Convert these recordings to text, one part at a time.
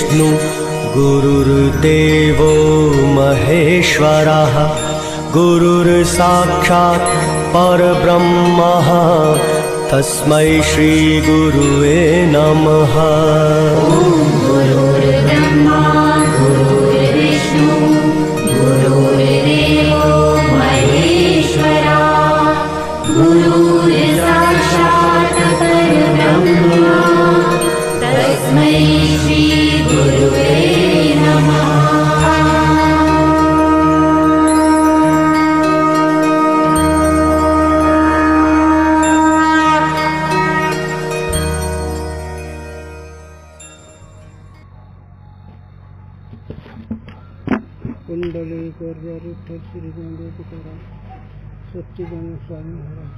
गुरुर्विष्णु गुरुर्देवो महेश्वरः गुरुर्साक्षात् परब्रह्मः तस्मै श्री गुरुवे नमः। गुरुर्ब्रह्मा गुरुर्विष्णु गुरुर्देवो महेश्वरा गुरुर्साक्षात् परब्रह्म तस्मै श्री गुरुवे नमः। कुंडलीकर श्री गंगोत्तरा सच्चिदानंद स्वामी महाराज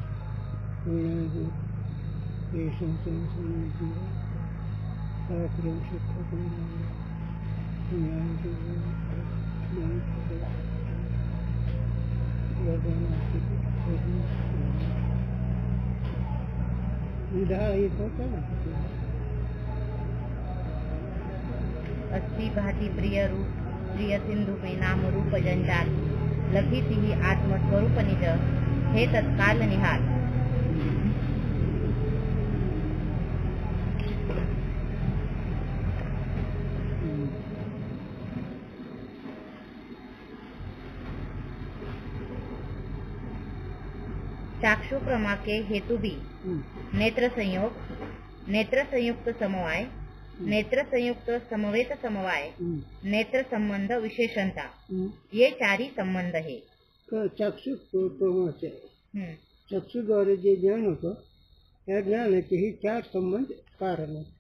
अस्सी भांति प्रिय रूप प्रिय सिंधु में नाम रूप जंजाल लखी ही आत्मस्वरूप निज हे तत्काल निहाल। चाक्षु प्रमा के हेतु भी नेत्र संयोग, नेत्र संयुक्त समवाय, नेत्र संयुक्त समवेत समवाय, नेत्र संबंध विशेषणता, ये चारी संबंध है। चक्षु प्रमाचे चक्षु द्वारे जे ज्ञान होतं त्या ज्ञानाचे ही चार संबंध कारण आहेत।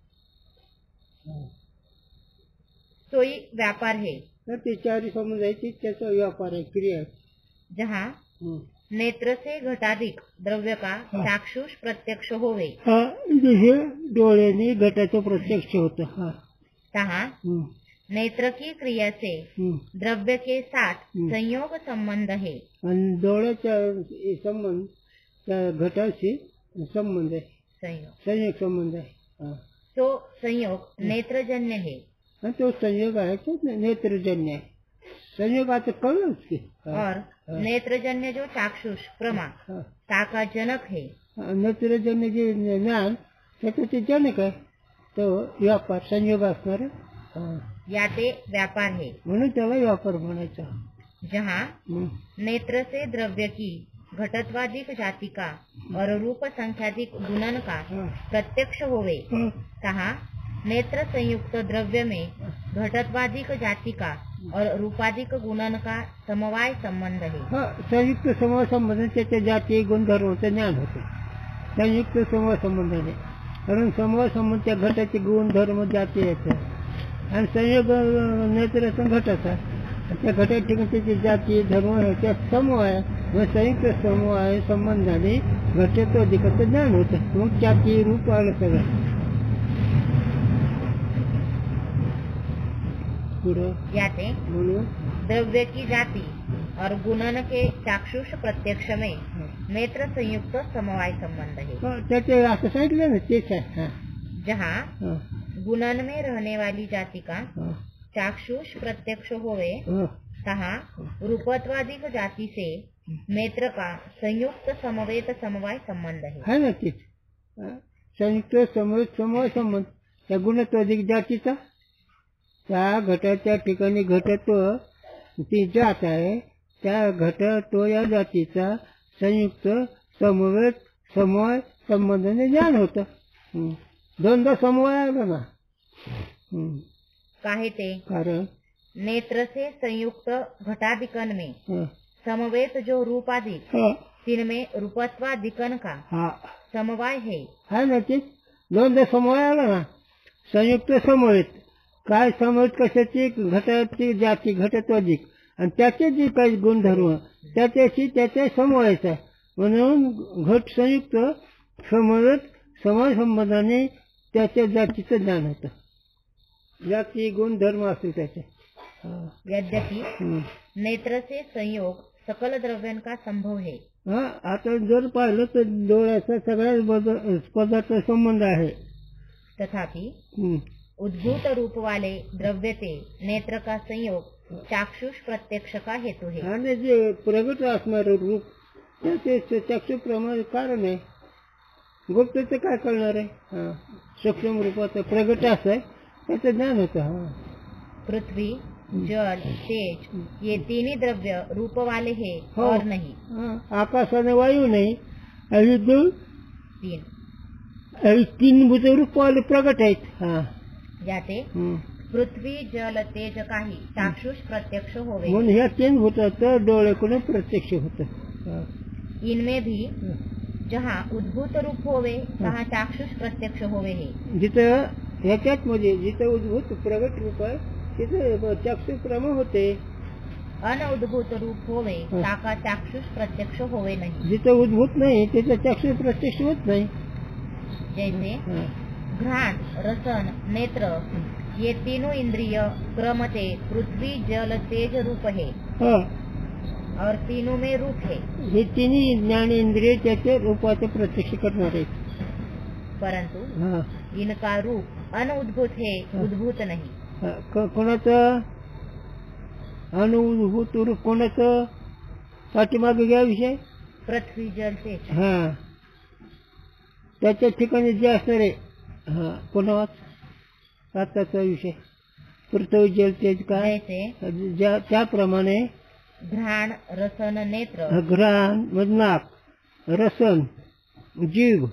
सोई व्यापार है तर ते चारी संबंध आहेत त्याचा व्यापार आहे, क्रिया आहे। जहाँ नेत्र से घटाधिक द्रव्य का चाक्षुष प्रत्यक्ष होवे, जसे डोळ्याने घटाचं प्रत्यक्ष होतं तहाँ नेत्र की क्रिया से द्रव्य के साथ संयोग संबंध है। आणि डोळ्याचा संबंध त्या घटाशी संबंध आहे, संयोग संबंध आहे। तो संयोग नेत्रजन्य है आणि तो संयोग आहे तो नेत्रजन्य आहे। संयोग आता कळलंच की। और नेत्रजन्य जो चाक्षुष प्रमा ताका जनक है, नेत्रजन्य जे ज्ञान त्याचं ते जनक आहे, तो व्यापार संयोग असणार याते व्यापार है, म्हणून त्याला व्यापार म्हणायचा। जहाँ नेत्र से द्रव्य की घटत्वादिक जाति का और रूप संख्यादिक गुणन का प्रत्यक्ष होवे, तहाँ नेत्र संयुक्त द्रव्य में घटत्वादिक जाति का और रूपादिक गुणन का समवाय संबंध है। संयुक्त समवाय संबंध त्याच्या जाती गुणधर्माचं ज्ञान होते। संयुक्त समवाय संबंध नाही, कारण समवाय संबंध त्या घटाचे गुणधर्म जाती येते आणि संयोग नेत्राचा घटाचा त्या घटा ठिकाणी त्याची जाती धर्म ह्याच्या समवाय व संयुक्त समवाय संबंधाने घटाचं अधिकाचं ज्ञान होतं। मग जाती रूप आलं सगळं याते द्रव्य की जाति और गुणन के चाक्षुष प्रत्यक्ष में नेत्र संयुक्त समवाय संबंध है। असं सांगितलं ना तेच आहे। जहाँ गुणन में रहने वाली जाति का चाक्षुष प्रत्यक्ष होवे, तहाँ रूपत्वादिक जाति से नेत्र का संयुक्त समवेत समवाय संबंध है ना तेच संयुक्त समवेत समवाय संबंध त्या गुणत्वादिक जातीचा त्या घटाच्या ठिकाणी घटत्व ती जात आहे, त्या घटत्व या जातीचा संयुक्त समवेत समवाय संबंधाने ज्ञान होतं। दोनदा समवाय आला ना काहे ते कारण नेत्र से संयुक्त घटाधिकन में समवेत जो रूपाधिक तिनमें रूपत्वाधिकन का समवाय है ना ते दोनदा समवाय आला ना संयुक्त समवेत काय समवेत कशाची घटाची जाती घटत्वाधिक आणि त्याचे जे काही गुणधर्म त्याच्याशी त्याच्या समवायचा म्हणून घट संयुक्त समवेत समवाय संबंधाने त्याच्या जातीचं ज्ञान होतं। जाती गुणधर्म असतील त्याचे। यद्यपि नेत्र से संयोग सकल द्रव्यन का संभव है। आता जर पाहिलं तर डोळ्याचा सगळ्या पदार्थ संबंध आहे। तथापि उद्भूत रूप वाले द्रव्य से नेत्र का संयोग चाक्षुष प्रत्यक्ष का हेतु है। आणि जे प्रगट असणारं रूप ते चक्षु प्रमाण कारण आहे. गुप्तचं काय कळणार आहे? हा, सूक्ष्म रूपाचं प्रगट असं आहे त्याचं ज्ञान होतं. हा, पृथ्वी, जल, तेज ये तीन ही द्रव्य रूप वाले हैं हो. और नहीं. आकाश आणि वायू नाही, आणि दोन तीन आणि तीन भूत रूप वाले प्रगट आहेत. हा, जाते हम्म. पृथ्वी, जल, तेज काही चाक्षुष प्रत्यक्ष होवे. म्हणून ह्या तीन भूताचं डोळ्याकडून प्रत्यक्ष होतं. हा. इनमें भी जहाँ उद्भूत रूप होवे तहाँ चाक्षुष प्रत्यक्ष होवे है. जिथं ह्याच्यात मध्ये जिथं उद्भूत प्रगट रूप आहे तिथं चक्षु प्रमाण होते. अनउद्भूत रूप होवे ताका चाक्षुष प्रत्यक्ष होवे नहीं. जिथं उद्भूत नाही तिथं चक्षु प्रत्यक्ष होत नाही. जैसे हा. घ्राण, रसन, नेत्र ये तीनों इंद्रिय क्रम से पृथ्वी, जल, तेज रूप है हा. और तीनों में रूप है. हे तिन्ही ज्ञानेंद्रिय त्याचे रूपाचे प्रत्यक्ष करणार आहेत. परंतु हा. इनका रूप अनउद्भूत है, उद्भूत नहीं. कोणाचं अनुभूत रूप कोणाचं पाठीमागे घ्या विषय. पृथ्वी, जल, तेज. हा, त्याच्या ठिकाणी जे असणार आहे. हा, पुन्हा आताचा विषय पृथ्वी, जल, तेज काय जैसे त्याप्रमाणे घ्राण, रसन, नेत्र. घ्राण म्हणजे नाक, रसन जीभ,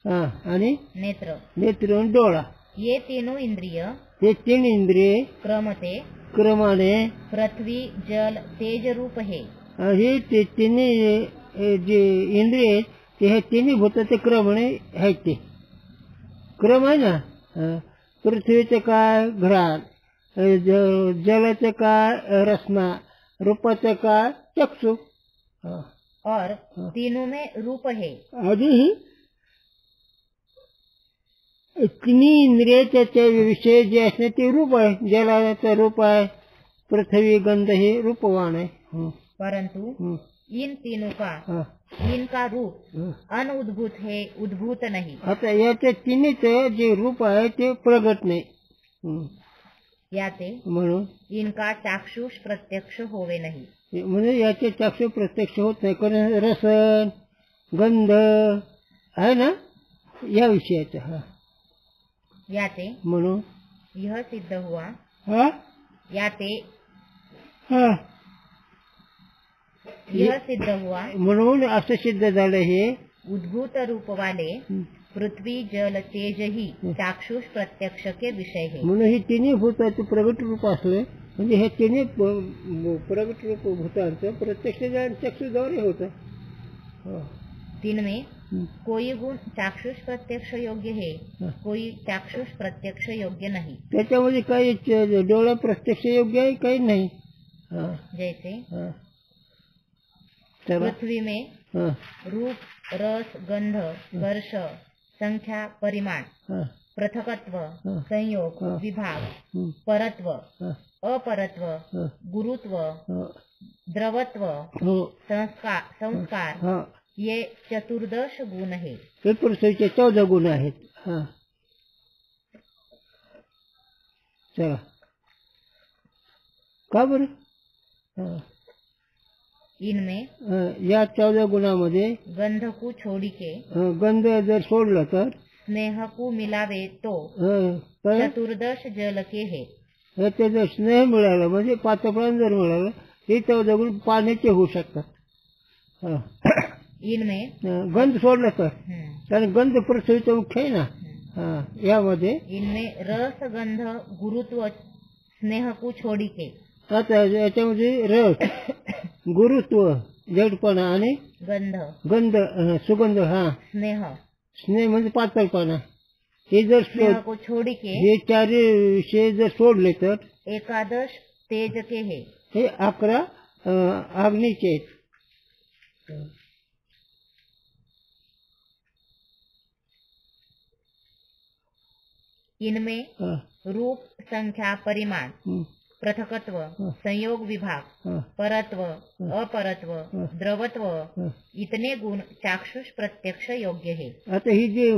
हा, आणि नेत्र नेत्र डोळा. ये तीनों इंद्रिय हे तीन इंद्रिय क्रम से क्रमाने पृथ्वी, जल, तेज रूप है. हे ते तिन्ही जे इंद्रिय आहेत ते हे तिन्ही भूताचे क्रमाने आहेत. ते क्रम आहे ना. हा. पृथ्वीचं काय घ्राण, जलाचं काय रसना, रूपाचं काय चक्षु. हा. और तीनों में रूप है. आधी तिन्ही इंद्रियाच्या विषय जे असणे ते रूप आहे. जलाचं रूप आहे, पृथ्वी गंध हे रूपवान आहे. परंतु इन तीनों का हा. इनका रूप अनउद्भूत है, उद्भूत नहीं. आता याच्या तिन्हीच जे रूप आहे ते प्रगट नाही. याते म्हणून इनका चाक्षुष प्रत्यक्ष होवे नहीं. म्हणजे याचे चाक्षु प्रत्यक्ष होत नाही. कारण रसन गंध आहे ना या विषयाचं. हा. याते म्हणून यह सिद्ध हुआ. हा. याते हा. यह सिद्ध हुआ म्हणून असं सिद्ध झालं हे उद्भूत रूप वाले पृथ्वी, जल, तेज ही चाक्षुष प्रत्यक्ष के विषय है. म्हणून हे तिन्ही भूताचे प्रगट रूप असले म्हणजे हे तिन्ही प्रगट रूप भूतांचं प्रत्यक्ष चक्षुद्वारे होतं. तिनमें कोई गुण चाक्षुष प्रत्यक्ष योग्य है, कोई चाक्षुष प्रत्यक्ष योग्य नहीं. त्याच्यामध्ये काही डोळा प्रत्यक्ष योग्य आहे, काही नाही. जैसे हा. चला. पृथ्वी में हा. रूप, रस, गंध, स्पर्श, संख्या, परिमाण, पृथकत्व, संयोग, विभाग, परत्व, अपरत्व, गुरुत्व, द्रवत्व, संस्कार ये चतुर्दश गुण है. हे पृथ्वीचे 14 गुण आहेत. हा. चला. का बरं? हा. इनमें या 14 गुणामध्ये गंध को छोड़ी के गंध जर सोडलं तर स्नेह को मिलावे तो चतुर्दश जल के है. ते जर स्नेह मिळालं म्हणजे पाचपळान जर मिळालं हे 14 गुण पाण्याचे होऊ शकतात. इनमें गंध सोडलं तर कारण गंध पृथ्वीचा मुख्य आहे ना. यामध्ये इनमें रस, गंध, गुरुत्व, स्नेह को छोड़ी के. आता याच्यामध्ये रस, गुरुत्व, जडपणा आणि गंध सुगंध. हा. स्नेह म्हणजे पातळपणा. हे जर को छोड़ी के हे 4 विषय जर सोडले तर एकादश तेज के है. हे 11 अग्नीचे आहेत. इनमें रूप, संख्या, परिमाण, पृथकत्व, संयोग विभाग, परत्व, अपरत्व, द्रवत्व इतने गुण चाक्षुष प्रत्यक्ष योग्य है. आता ही जे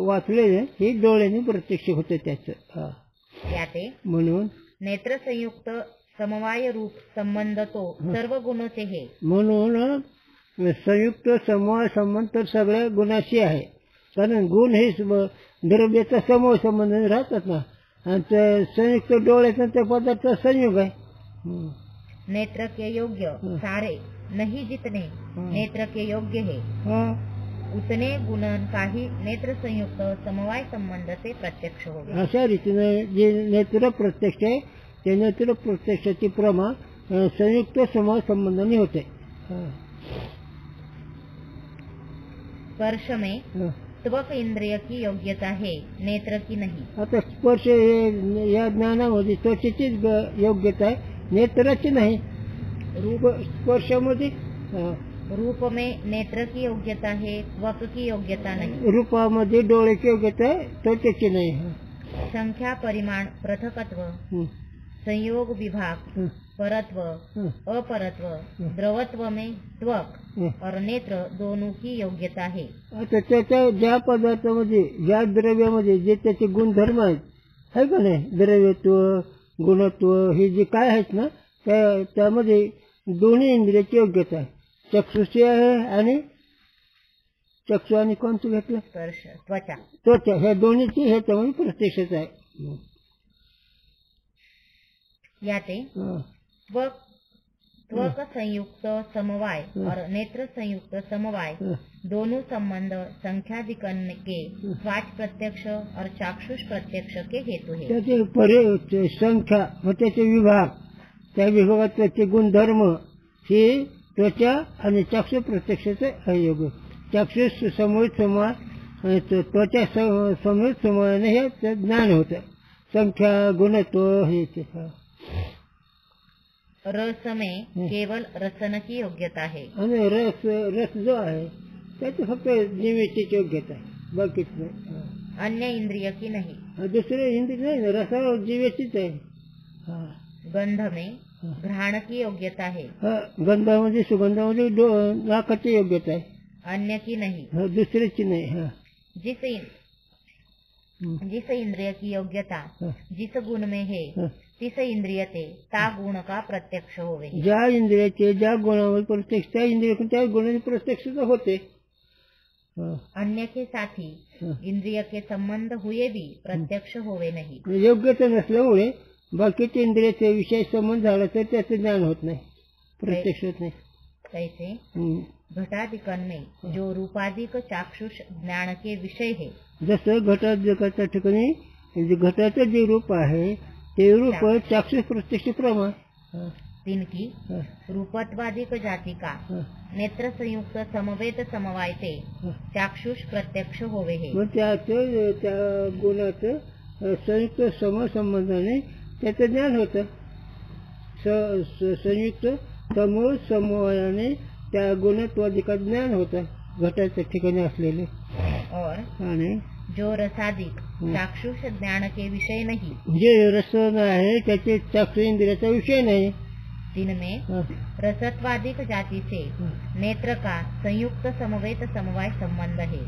वाचले हे डोळ्याने प्रत्यक्ष होते त्याचं. याते म्हणून नेत्र संयुक्त समवाय रूप संबंध तो सर्व गुणोचे है. म्हणून संयुक्त समवाय संबंध तर सगळ्या गुणाशी आहे. कारण गुण हे द्रव्याचा समूह संबंध राहतात ना. आणि ते संयुक्त डोळ्याचा त्या पदार्थ संयोग आहे. नेत्र के योग्य सारे नहीं जितने नेत्र के योग्य है उतने गुणन काही नेत्र संयुक्त समवाय संबंध से प्रत्यक्ष हो. अशा रीतीने जे नेत्र प्रत्यक्ष आहे ते नेत्र प्रत्यक्षाचे प्रमाण संयुक्त समवाय संबंधाने होते. स्पर्श में त्वक इंद्रिय की योग्यता है, नेत्र की नहीं. आता स्पर्श या ज्ञानामध्ये त्वचेचीच योग्यता आहे, नेत्राची नाही. स्पर्शामध्ये रूप में नेत्र की योग्यता है, त्वक की योग्यता नहीं. रूपामध्ये डोळ्याची योग्यता आहे, त्वचेची नाही. संख्या परिमाण पृथकत्व, संयोग विभाग, परत्व, अपरत्व, द्रवत्व में त्वक और नेत्र दोनों की योग्यता है. आता त्याच्या ज्या पदार्थामध्ये ज्या द्रव्यामध्ये जे त्याचे गुणधर्म आहेत है का नाही, द्रव्यत्व गुणत्व हे जे काय आहेत ना त्यामध्ये दोन्ही इंद्रियाची योग्यता आहे. चक्षुची आहे आणि चक्षु आणि कोणतं घेतलं स्पर्श त्वचा त्वचा ह्या दोन्हीची ह्याच्यामध्ये प्रत्यक्षच आहे. याते त्वक संयुक्त समवाय और नेत्र संयुक्त समवाय दोनों संबंध संख्याधिकरण के स्वाच प्रत्यक्ष और चाक्षुष प्रत्यक्ष के हेतु है. त्याचे संख्या व त्याचे विभाग त्या विभागात त्याचे गुणधर्म हे त्वचा आणि चाक्षुष प्रत्यक्षाचे योग. चाक्षुष समूहित समवाय त्वचा समूहित समवायाने हे ज्ञान होतं. संख्या गुणत्व हे रस में केवल रसन की योग्यता है. आणि रस जो आहे त्याची फक्त जीवेची योग्यता आहे, बाकीच नाही. अन्य इंद्रिय की नहीं. दुसरे इंद्रिय नाही, रसावर जीवेचीच आहे. गंध में घ्राण की योग्यता है. गंधामध्ये सुगंधामध्ये नाकाची योग्यता आहे, अन्य की नहीं. दुसऱ्याची नाही. जिस इंद्रिय की योग्यता जिस गुण में है तिस इंद्रिय ते ता गुण का प्रत्यक्ष होवे. ज्या इंद्रियाचे ज्या गुणावर प्रत्यक्ष त्या इंद्रिय त्या गुणाने प्रत्यक्ष होते. अन्य के साथी इंद्रिय के संबंध हुए भी प्रत्यक्ष होवे नहीं. योग्यता नसल्यामुळे बाकीचे इंद्रियाचे विषय संबंध झाला तर त्याचे ज्ञान होत नाही, प्रत्यक्ष होत नाही. कैसे घटाधिकरण में जो रूपाधिक चाक्षुष ज्ञान के विषय है. जसं घटाधिकाच्या ठिकाणी घटाचं जे रूप आहे ते रूप चाक्षुष प्रत्यक्ष प्रमाण तिनकी रूपत्वाधिक जाति का नेत्र संयुक्त समवेत समवायते चाक्षुष प्रत्यक्ष होवे है. मग त्या गुणाचं संयुक्त समसंबंधाने त्याचं ज्ञान होतं. संयुक्त समवायाने त्या गुणत्वाधिका ज्ञान होतं घटाच्या ठिकाणी असलेले. और आणि जो रसाधिक चाक्षुष ज्ञान के विषय नहीं, जे रसन आहे त्याचे चाक्षुष इंद्रियाचा विषय नाही. जिनमें रसत्वाधिक जाति से नेत्र का संयुक्त समवेत समवाय संबंध है.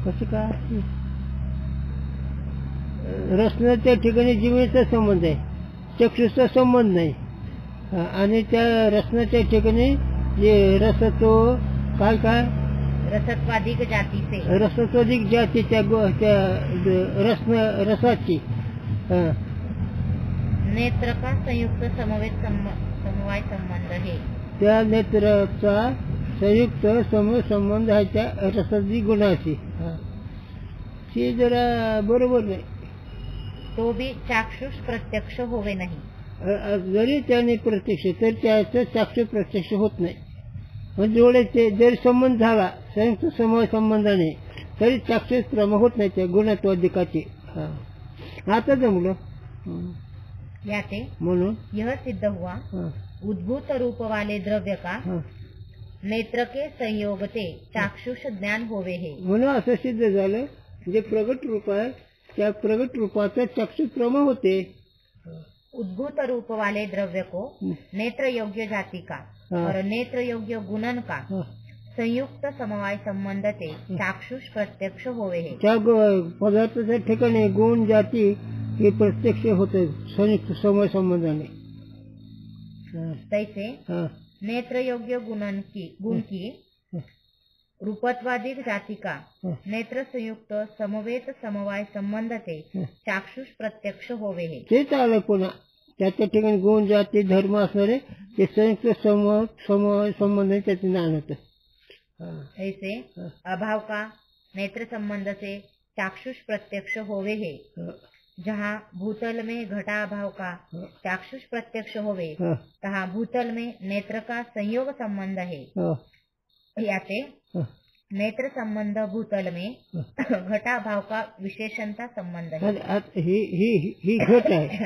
कसं का रसनाच्या ठिकाणी जीवेचा संबंध आहे, चक्षुषचा संबंध नाही. आणि त्या रसनाच्या ठिकाणी जे रसत्व काय काय रसत्वाधिक जाति से रसत्वाधिक जातीच्या रसाची नेत्र का संयुक्त समवेत समवाय संबंध है. त्या नेत्राचा संयुक्त समूह संबंध आहे त्या रसाची गुणाची. ती जरा बरोबर नाही. तो भी चाक्षुष प्रत्यक्ष होवे नाही. जरी त्याने प्रत्यक्ष तर त्याचं चाक्षुष प्रत्यक्ष होत नाही. म्हणजे डोळ्याचे जरी संबंध झाला संयुक्त समूह संबंधाने तरी चाक्षुष प्रमाण होत नाही त्या गुणत्वाधिकाचे. आता जमलं. याते म्हणून यह सिद्ध हुआ उद्भूत रूप वाले द्रव्य का नेत्र के संयोग ते चाक्षुष ज्ञान होवे है. म्हणून असं सिद्ध झालं जे प्रगट रूप आहे त्या प्रगट रूपाचा चाक्षुष प्रमाण होते. उद्भूत रूप वाले द्रव्य को नेत्र योग्य जाति का और नेत्र योग्य गुणन का संयुक्त समवाय संबंध ते चाक्षुष प्रत्यक्ष होवे है. त्या पदार्थाच्या ठिकाणी गुण जाती हे प्रत्यक्ष होते संयुक्त समवाय संबंधाने. तैसे नेत्र योग्य गुण की रूपत्वादिक जाति का नेत्र संयुक्त समवेत समवाय संबंध ते चाक्षुष प्रत्यक्ष होवे है. तेच आलं पुन्हा त्याच्या ठिकाणी गुण जाती धर्म असणारे ते संयुक्त समवाय संबंध त्याचे ज्ञान होतं. ऐसे अभाव का नेत्र संबंध से चाक्षुष प्रत्यक्ष होवे है. जहाँ भूतल में घटा अभाव का चाक्षुष प्रत्यक्ष होवे तहाँ भूतल में नेत्र का संयोग संबंध है. याते नेत्र संबंध भूतल में घटा भाव का विशेषणता संबंध है. ही घट आहे.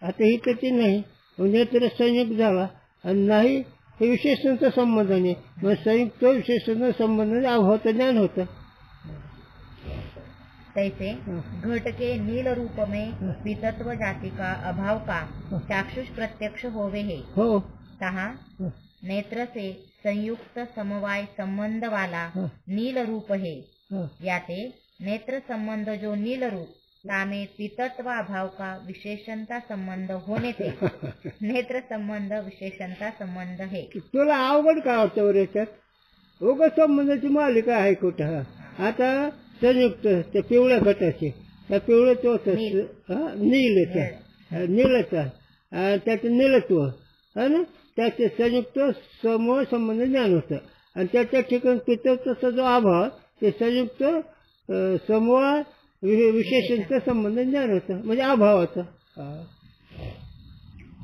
आता ही त्याची नाही नेत्र संयोग झाला आणि नाही हे विशेषणचा संबंध नाही. मग संयुक्त विशेषण संबंध अभावाचं ज्ञान होतं. तैसे घट के नील रूप में वितत्व जाति का अभाव का चाक्षुष प्रत्यक्ष होवे है. हो तहाँ नेत्र से संयुक्त समवाय संबंध वाला नील रूप है. याते नेत्र संबंध जो नील रूप तामे पितत्व अभाव का विशेषणता संबंध होने से नेत्र संबंध विशेषणता संबंध है. तुला अवघड काय होतं याच्यात उगा संबंधाची मालिका आहे कुठं. आता संयुक्त त्या पिवळ्या घटाचे त्या पिवळं तो नीलचा त्याचं नीलत्व है ना त्याचे संयुक्त समूह संबंध ज्ञान होतं आणि त्याच्या ठिकाणी पितत्वाचा जो अभाव ते संयुक्त समूह विशेषणचा संबंध ज्ञान होतं म्हणजे अभावाचा.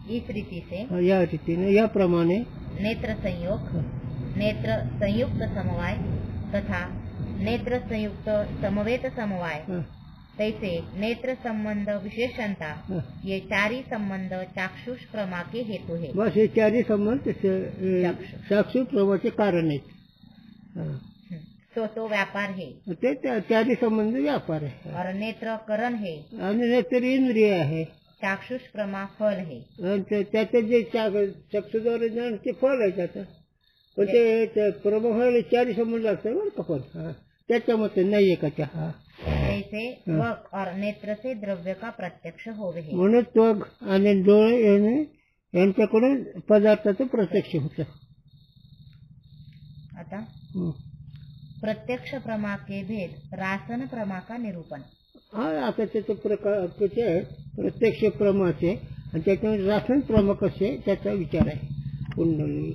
इस रीति से या रीतीने याप्रमाणे नेत्र संयोग नेत्र संयुक्त समवाय तथा नेत्र संयुक्त समवेत समवाय तैसे नेत्र संबंध विशेषणता ये चारी संबंध चाक्षुष प्रमा के हेतु है. बस हे चारी संबंध चाक्षुष प्रमाचे कारण आहेत. तो व्यापार है. ते चारी संबंध व्यापार आहे. और नेत्र करण है आणि नेत्र इंद्रिय आहे. चाक्षुष प्रमा फल है. त्याचं जे चक्षुद्वारे ज्ञान ते फल आहे त्याचं. पण ते प्रमा व्हायला चारी संबंध लागतात बरं का. पण त्याच्या मते नाही एकाच्या. ऐसे त्वक और नेत्र से द्रव्य का प्रत्यक्ष होवे है. म्हणून त्वक आणि डोळे यांच्याकडून पदार्थाचं प्रत्यक्ष होतं. आता प्रत्यक्ष प्रमा के भेद रासन प्रमा का निरूपण. आता त्याचे प्रकार कसे आहे प्रत्यक्ष प्रमाचे आणि त्याच्यामध्ये रासन प्रमा कसे त्याचा विचार आहे. कुंडली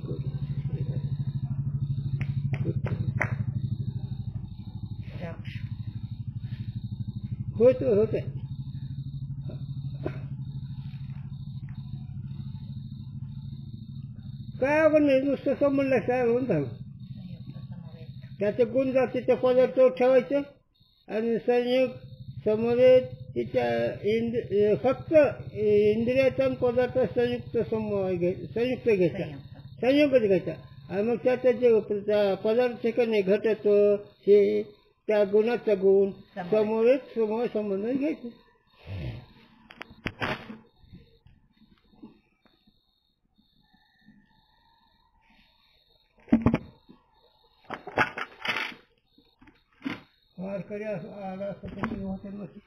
होत आहे. काय आपण नाही नुसतं संबंध काय होऊन झालं. त्याचे गुण जातीचे पदार्थ ठेवायचे आणि संयोग समवेत तिच्या फक्त इंद्रियाचा पदार्थ संयुक्त संयुक्त घ्यायचा संयोगच घ्यायचा आणि मग त्याचा जे पदार्थ ठिकाणी घटत्व हे त्या गुणाचा गुण समवेत समवाय संबंध घ्यायचे. वारकरी आला असं होते नसते.